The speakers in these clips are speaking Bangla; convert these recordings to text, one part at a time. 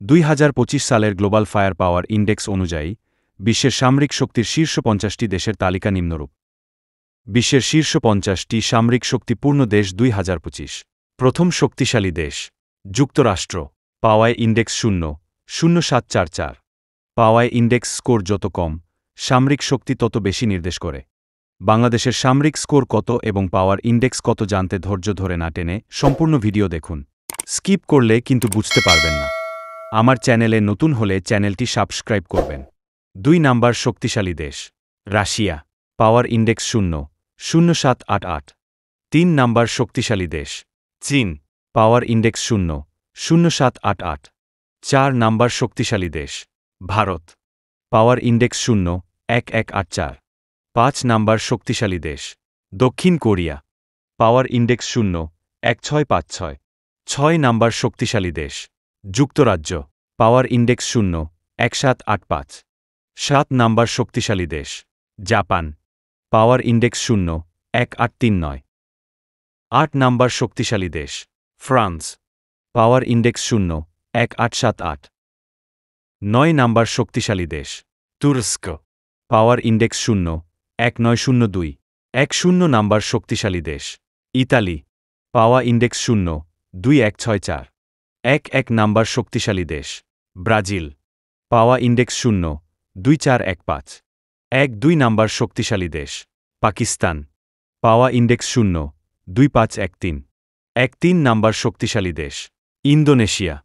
2025 সালের গ্লোবাল ফায়ার পাওয়ার ইন্ডেক্স অনুযায়ী বিশ্বের সামরিক শক্তির শীর্ষ 50টি দেশের তালিকা নিম্নরূপ। বিশ্বের শীর্ষ 50টি সামরিক শক্তিপূর্ণ দেশ 2025। প্রথম শক্তিশালী দেশ যুক্তরাষ্ট্র। পাওয়ায় ইন্ডেক্স 0.0744। পাওয়ায় ইন্ডেক্স স্কোর যত কম, সামরিক শক্তি তত বেশি নির্দেশ করে। বাংলাদেশের সামরিক স্কোর কত এবং পাওয়ার ইন্ডেক্স কত জানতে ধৈর্য ধরে না টেনে সম্পূর্ণ ভিডিও দেখুন। স্কিপ করলে কিন্তু বুঝতে পারবেন না। আমার চ্যানেলে নতুন হলে চ্যানেলটি সাবস্ক্রাইব করবেন। 2 নাম্বার শক্তিশালী দেশ রাশিয়া। পাওয়ার ইন্ডেক্স 0.0788। 3 নাম্বার শক্তিশালী দেশ চীন। পাওয়ার ইন্ডেক্স 0.0788। 4 নাম্বার শক্তিশালী দেশ ভারত। পাওয়ার ইন্ডেক্স 0.1184। 5 নাম্বার শক্তিশালী দেশ দক্ষিণ কোরিয়া। পাওয়ার ইন্ডেক্স 0.1656। 6 নাম্বার শক্তিশালী দেশ যুক্তরাজ্য। পাওয়ার ইন্ডেক্স 0.1785। 7 নাম্বার শক্তিশালী দেশ জাপান। পাওয়ার ইন্ডেক্স 0.1839। 8 নাম্বার শক্তিশালী দেশ ফ্রান্স। পাওয়ার ইন্ডেক্স 0.1878। 9 নাম্বার শক্তিশালী দেশ তুরস্ক। পাওয়ার ইন্ডেক্স 0.1902। 10 নাম্বার শক্তিশালী দেশ ইতালি। পাওয়ার ইন্ডেক্স 0.2164। 11 নাম্বার শক্তিশালী দেশ ব্রাজিল। পাওয়ার ইন্ডেক্স 0.2415। 12 নাম্বার শক্তিশালী দেশ পাকিস্তান। পাওয়ার ইন্ডেক্স 0.2513। 13 নাম্বার শক্তিশালী দেশ ইন্দোনেশিয়া।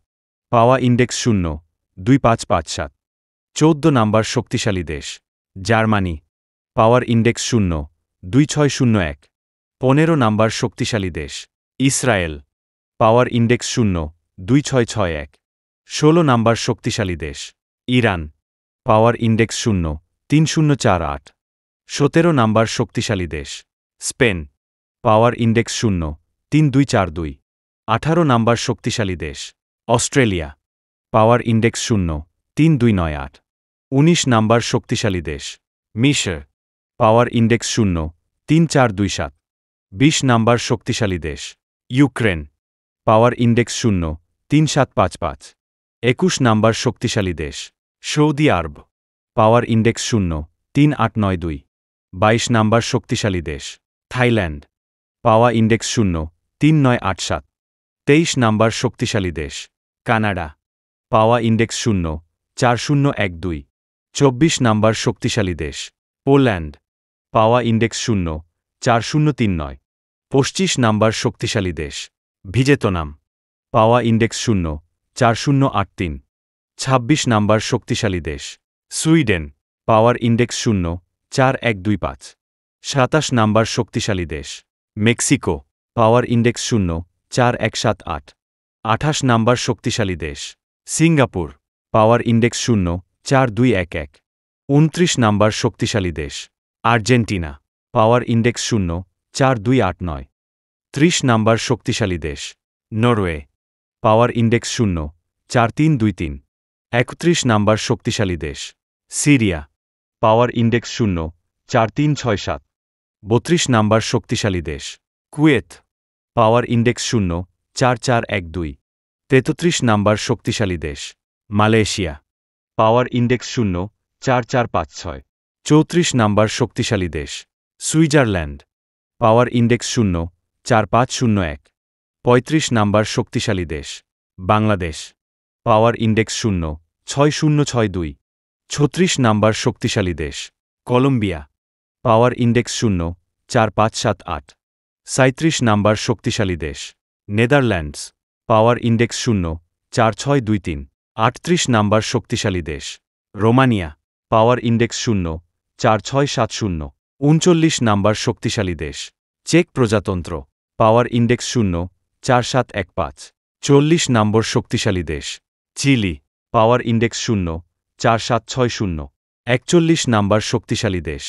পাওয়ার ইন্ডেক্স 0.2557। 14 নাম্বার শক্তিশালী দেশ জার্মানি। পাওয়ার ইন্ডেক্স 0.2601। 15 নাম্বার শক্তিশালী দেশ ইসরায়েল। পাওয়ার ইন্ডেক্স 0.2661। 16 নাম্বার শক্তিশালী দেশ ইরান। পাওয়ার ইন্ডেক্স 0.3048। 17 নাম্বার শক্তিশালী দেশ স্পেন। পাওয়ার ইন্ডেক্স 0.3242। 18 নাম্বার শক্তিশালী দেশ অস্ট্রেলিয়া। পাওয়ার ইন্ডেক্স 0.3298। 19 নাম্বার শক্তিশালী দেশ মিশর। পাওয়ার ইন্ডেক্স 0.3427। 20 নাম্বার শক্তিশালী দেশ ইউক্রেন। পাওয়ার ইন্ডেক্স 0.3755। 21 নাম্বার শক্তিশালী দেশ সৌদি আরব। পাওয়ার ইন্ডেক্স 0.3892। 22 নাম্বার শক্তিশালী দেশ থাইল্যান্ড। পাওয়ার ইন্ডেক্স 0.3987। 23 নাম্বার শক্তিশালী দেশ কানাডা। পাওয়ার ইন্ডেক্স 0.4012। 24 নাম্বার শক্তিশালী দেশ পোল্যান্ড। পাওয়ার ইন্ডেক্স 0.4039। 25 নাম্বার শক্তিশালী দেশ ভিয়েতনাম। পাওয়ার ইন্ডেক্স 0.4083। 26 নাম্বার শক্তিশালী দেশ সুইডেন। পাওয়ার ইন্ডেক্স 0.4125। 27 নাম্বার শক্তিশালী দেশ মেক্সিকো। পাওয়ার ইন্ডেক্স 0.4178। 28 নাম্বার শক্তিশালী দেশ সিঙ্গাপুর। পাওয়ার ইন্ডেক্স 0.4211। 29 নাম্বার শক্তিশালী দেশ আর্জেন্টিনা। পাওয়ার ইন্ডেক্স 0.4289। 30 নাম্বার শক্তিশালী দেশ নরওয়ে। পাওয়ার ইন্ডেক্স 0.4323। 31 নাম্বার শক্তিশালী দেশ সিরিয়া। পাওয়ার ইন্ডেক্স 0.4367। 32 নাম্বার শক্তিশালী দেশ কুয়েত। পাওয়ার ইন্ডেক্স 0.4412। 33 নাম্বার শক্তিশালী দেশ মালয়েশিয়া। পাওয়ার ইন্ডেক্স 0.4456। 34 নাম্বার শক্তিশালী দেশ সুইজারল্যান্ড। পাওয়ার ইন্ডেক্স 0.4501। 35 নাম্বার শক্তিশালী দেশ বাংলাদেশ। পাওয়ার ইন্ডেক্স 0.6062। 36 নাম্বার শক্তিশালী দেশ কলম্বিয়া। পাওয়ার ইন্ডেক্স 0.4578। 37 নাম্বার শক্তিশালী দেশ নেদারল্যান্ডস। পাওয়ার ইন্ডেক্স 0.4623। 38 নাম্বার শক্তিশালী দেশ রোমানিয়া। পাওয়ার ইন্ডেক্স 0.4670। 39 নাম্বার শক্তিশালী দেশ চেক প্রজাতন্ত্র। পাওয়ার ইন্ডেক্স 0.4715। 40 নম্বর শক্তিশালী দেশ চিলি। পাওয়ার ইন্ডেক্স 0.4760। 41 নাম্বার শক্তিশালী দেশ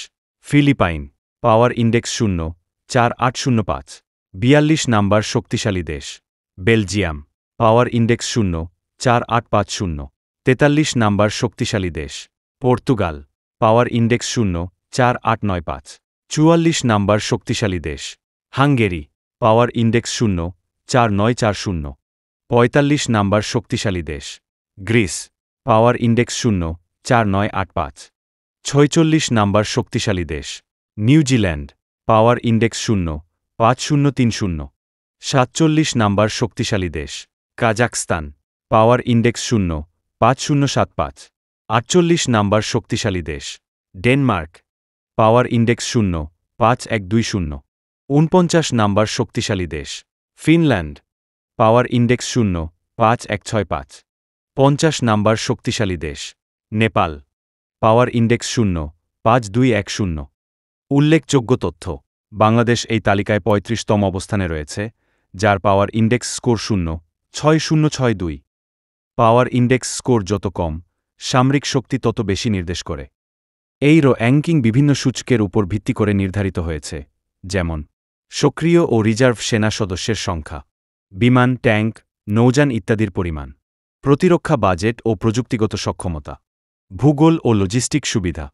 ফিলিপাইন। পাওয়ার ইন্ডেক্স 0.4805। 42 নাম্বার শক্তিশালী দেশ বেলজিয়াম। পাওয়ার ইন্ডেক্স 0.4850। 43 নাম্বার শক্তিশালী দেশ পর্তুগাল। পাওয়ার ইন্ডেক্স 0.4895। 44 নাম্বার শক্তিশালী দেশ হাঙ্গেরি। পাওয়ার ইন্ডেক্স 0.4940। 45 নাম্বার শক্তিশালী দেশ গ্রিস পাওয়ার ইন্ডেক্স 0.4985 46 নাম্বার শক্তিশালী দেশ নিউজিল্যান্ড পাওয়ার ইন্ডেক্স 0.5030 47 নাম্বার শক্তিশালী দেশ কাজাখস্তান পাওয়ার ইন্ডেক্স 0.5075 48 নাম্বার শক্তিশালী দেশ ডেনমার্ক পাওয়ার ইন্ডেক্স 0.5120 49 নাম্বার শক্তিশালী দেশ ফিনল্যান্ড পাওয়ার ইন্ডেক্স 0.5165 50 নাম্বার শক্তিশালী দেশ নেপাল পাওয়ার ইন্ডেক্স 0.5210 উল্লেখযোগ্য তথ্য বাংলাদেশ এই তালিকায় 35তম অবস্থানে রয়েছে যার পাওয়ার ইন্ডেক্স স্কোর 0.6062 পাওয়ার ইন্ডেক্স স্কোর যত কম সামরিক শক্তি তত বেশি নির্দেশ করে এই র্যাঙ্কিং বিভিন্ন সূচকের উপর ভিত্তি করে নির্ধারিত হয়েছে যেমন সক্রিয় ও রিজার্ভ সেনা সদস্যের সংখ্যা বিমান ট্যাঙ্ক নৌযান ইত্যাদির পরিমাণ প্রতিরক্ষা বাজেট ও প্রযুক্তিগত সক্ষমতা ভূগোল ও লজিস্টিক সুবিধা